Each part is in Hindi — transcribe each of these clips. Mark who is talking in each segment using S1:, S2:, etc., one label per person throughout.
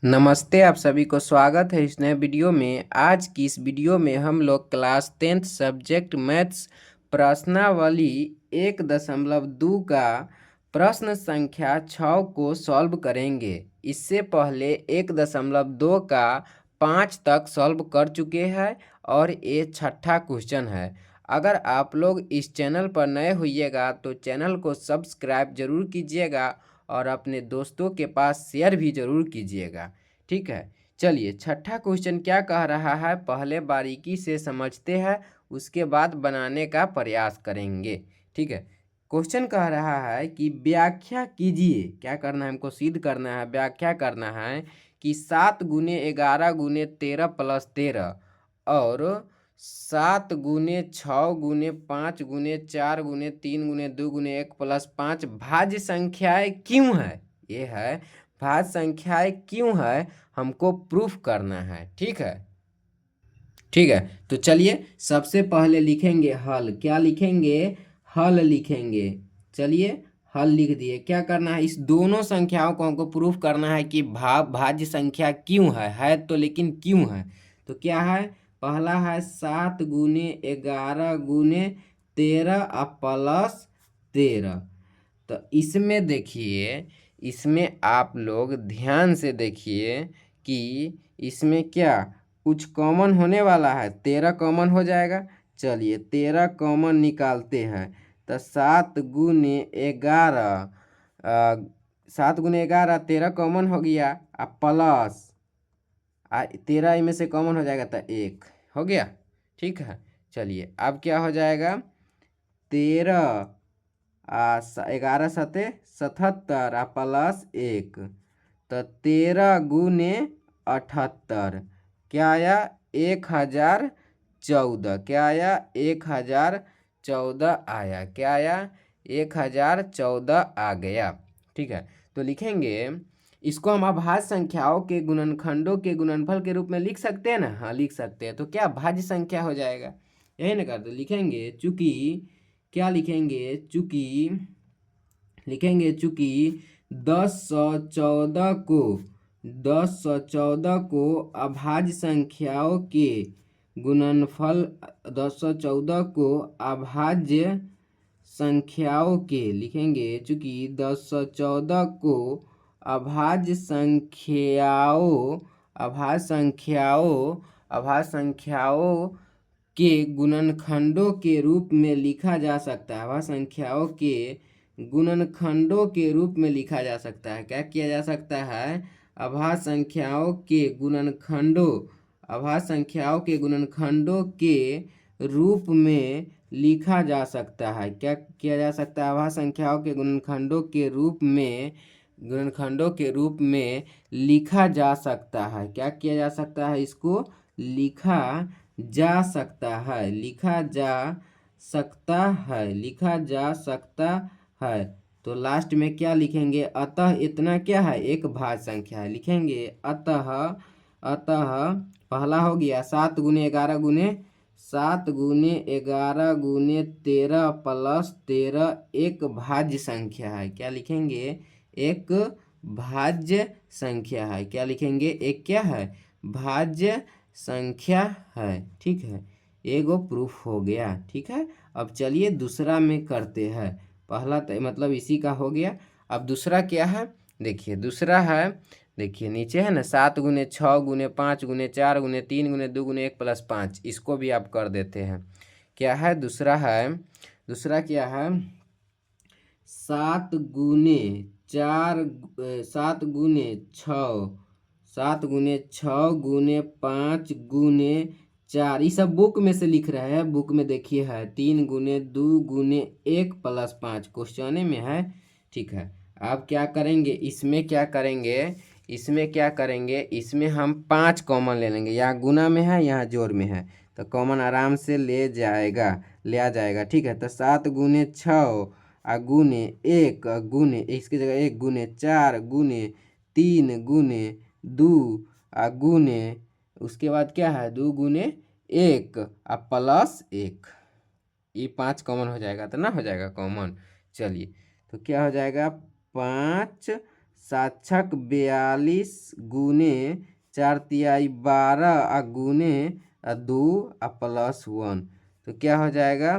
S1: नमस्ते, आप सभी को स्वागत है इस नए वीडियो में। आज की इस वीडियो में हम लोग क्लास 10th सब्जेक्ट मैथ्स प्रश्नावली 1.2 का प्रश्न संख्या 6 को सॉल्व करेंगे। इससे पहले 1.2 का 5 तक सॉल्व कर चुके हैं और ये छठा क्वेश्चन है। अगर आप लोग इस चैनल पर नए होइएगा तो चैनल को सब्सक्राइब जरूर कीजिएगा और अपने दोस्तों के पास शेयर भी जरूर कीजिएगा। ठीक है, चलिए छठा क्वेश्चन क्या कह रहा है पहले बारीकी से समझते हैं, उसके बाद बनाने का प्रयास करेंगे। ठीक है, क्वेश्चन कह रहा है कि व्याख्या कीजिए। क्या करना है हमको? सिद्ध करना है, व्याख्या करना है कि 7 गुने 11 गुने 13 प्लस 13 और 7 गुने 6 गुने 5 गुने 4 गुने 3 गुने 2 गुने 1 प्लस 5 भाज्य संख्याएं क्यों है? ये है भाज्य संख्याएं क्यों है, हमको प्रूफ करना है। ठीक है, ठीक है, तो चलिए सबसे पहले लिखेंगे हल। क्या लिखेंगे? हल लिखेंगे। चलिए हल लिख दिए। क्या करना है? इस दोनों संख्याओं को हमको प्रूफ करना है कि भाज्य संख्या क्यों है तो लेकिन क्यों है। तो क्या है? पहला है 7 गुने 11 गुने 13 प्लस 13। तो इसमें देखिए, इसमें आप लोग ध्यान से देखिए कि इसमें क्या कुछ कॉमन होने वाला है। 13 कॉमन हो जाएगा। चलिए 13 कॉमन निकालते हैं। तो 7 गुने 11, 7 गुने 11 13 कॉमन हो गया। अब प्लस 13 इनमें से कॉमन हो जाएगा तो 1 हो गया। ठीक है, चलिए अब क्या हो जाएगा? 13 11 सते 77 प्लस 1 तो 13 गुने 78। क्या आया? 1014। क्या आया? 1014 आया। क्या आया? 1014 आ गया। ठीक है, तो लिखेंगे इसको हम अभाज्य संख्याओं के गुणनखंडों के गुणनफल के रूप में लिख सकते हैं ना। हाँ लिख सकते हैं। तो क्या भाज्य संख्या हो जाएगा, यही ना कर दो। लिखेंगे चूंकि, क्या लिखेंगे? चूंकि लिखेंगे चूंकि 1014 को अभाज्य संख्याओं के गुणनफल 1014 को अभाज्य संख्याओं के लिखेंगे चूंकि 1014 को अभाज्य संख्याओं अभाज्य संख्याओं के गुणनखंडों के रूप में लिखा जा सकता है। अभाज्य संख्याओं के गुणनखंडों के रूप में लिखा जा सकता है। क्या किया जा सकता है? अभाज्य संख्याओं के गुणनखंडों अभाज्य संख्याओं के गुणनखंडों के रूप में लिखा जा सकता है। क्या किया जा सकता है? अभाज्य संख्याओं के गुणनखंडों के रूप में लिखा जा सकता है। क्या किया जा सकता है? इसको लिखा जा सकता है। लिखा जा सकता है। लिखा जा सकता है। तो लास्ट में क्या लिखेंगे? अतः इतना क्या है? एक भाज्य संख्या है। लिखेंगे अतः पहला हो गया 7 गुने 11 गुने 13 प्लस 13 एक भाज्य संख्या है। क्या लिखेंगे? एक भाज्य संख्या है। क्या लिखेंगे? एक क्या है? भाज्य संख्या है। ठीक है, एगो प्रूफ हो गया। ठीक है, अब चलिए दूसरा में करते हैं। पहला मतलब इसी का हो गया। अब दूसरा क्या है? देखिए दूसरा है, देखिए नीचे है ना 7 गुने 6 गुने 5 गुने 4 गुने 3 गुने 2 गुने 1 प्लस 5। इसको भी आप कर देते हैं। क्या है दूसरा? है दूसरा क्या है? 7 गुने 4 7 गुने 6 7 गुने 6 गुने 5 गुने 4। ये सब बुक में से लिख रहे हैं। बुक में देखिए है 3 गुने 2 गुने 1 प्लस 5 क्वेश्चन में है। ठीक है, अब क्या करेंगे? इसमें क्या करेंगे? इसमें हम 5 कॉमन ले लेंगे। यहाँ गुना में है, यहाँ जोड़ में है, तो कॉमन आराम से ले आ जाएगा। ठीक है, तो 7 गुने 6 गुने 1 गुने इसकी जगह 1 गुने 4 गुने 3 गुने 2 गुने उसके बाद क्या है? 2 गुने 1 प्लस 1। ये 5 कॉमन हो जाएगा तो ना हो जाएगा कॉमन। चलिए तो क्या हो जाएगा? 5 साक्षक 42 गुने 4/3 और गुने 2 प्लस 1। तो क्या हो जाएगा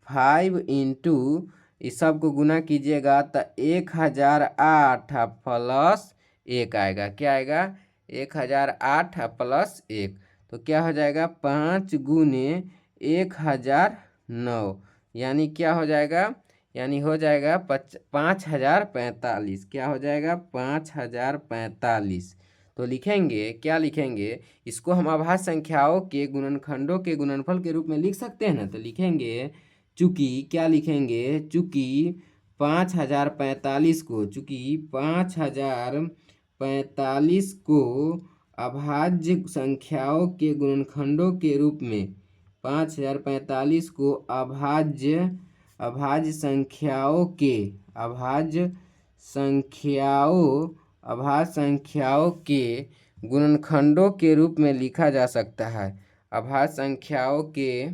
S1: 5 इंटू इस सब को गुना कीजिएगा तो 1008 प्लस 1 आएगा। क्या आएगा 1008 प्लस 1। तो क्या हो जाएगा 5 गुने 1009 यानी क्या हो जाएगा, यानी हो जाएगा 5045। क्या हो जाएगा 5045। तो लिखेंगे, क्या लिखेंगे, इसको हम अभाज्य संख्याओं के गुणनखंडों के गुणनफल के रूप में लिख सकते हैं ना। तो लिखेंगे चूँकि, क्या लिखेंगे, चूँकि 5045 को, चूँकि 5045 को अभाज्य संख्याओं के गुणनखंडों के रूप में, 5045 को अभाज्य संख्याओं के गुणनखंडों के रूप में लिखा जा सकता है। अभाज्य संख्याओं के,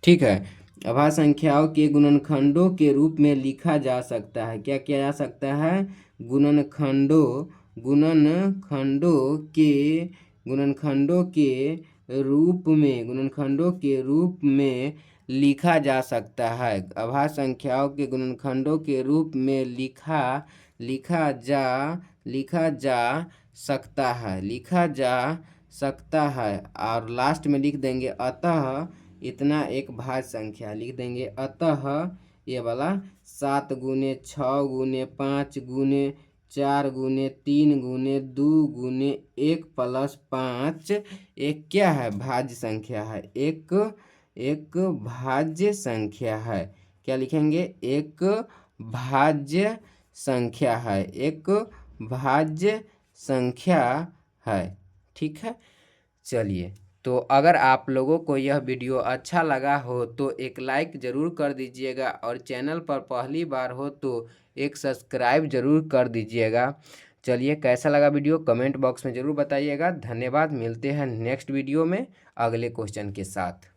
S1: ठीक है, अभाज्य संख्याओं के गुणनखंडों के रूप में लिखा जा सकता है। क्या किया जा सकता है, गुणनखंडों के रूप में लिखा जा सकता है। अभाज्य संख्याओं के गुणनखंडों के रूप में लिखा जा सकता है। और लास्ट में लिख देंगे अतः इतना एक भाज्य संख्या लिख देंगे। अतः ये वाला 7 गुने 6 गुने 5 गुने 4 गुने 3 गुने 2 गुने 1 प्लस 5 एक क्या है, भाज्य संख्या है। एक भाज्य संख्या है। क्या लिखेंगे, एक भाज्य संख्या है, एक भाज्य संख्या है। ठीक है, चलिए, तो अगर आप लोगों को यह वीडियो अच्छा लगा हो तो एक लाइक ज़रूर कर दीजिएगा और चैनल पर पहली बार हो तो एक सब्सक्राइब ज़रूर कर दीजिएगा। चलिए, कैसा लगा वीडियो कमेंट बॉक्स में ज़रूर बताइएगा। धन्यवाद, मिलते हैं नेक्स्ट वीडियो में अगले क्वेश्चन के साथ।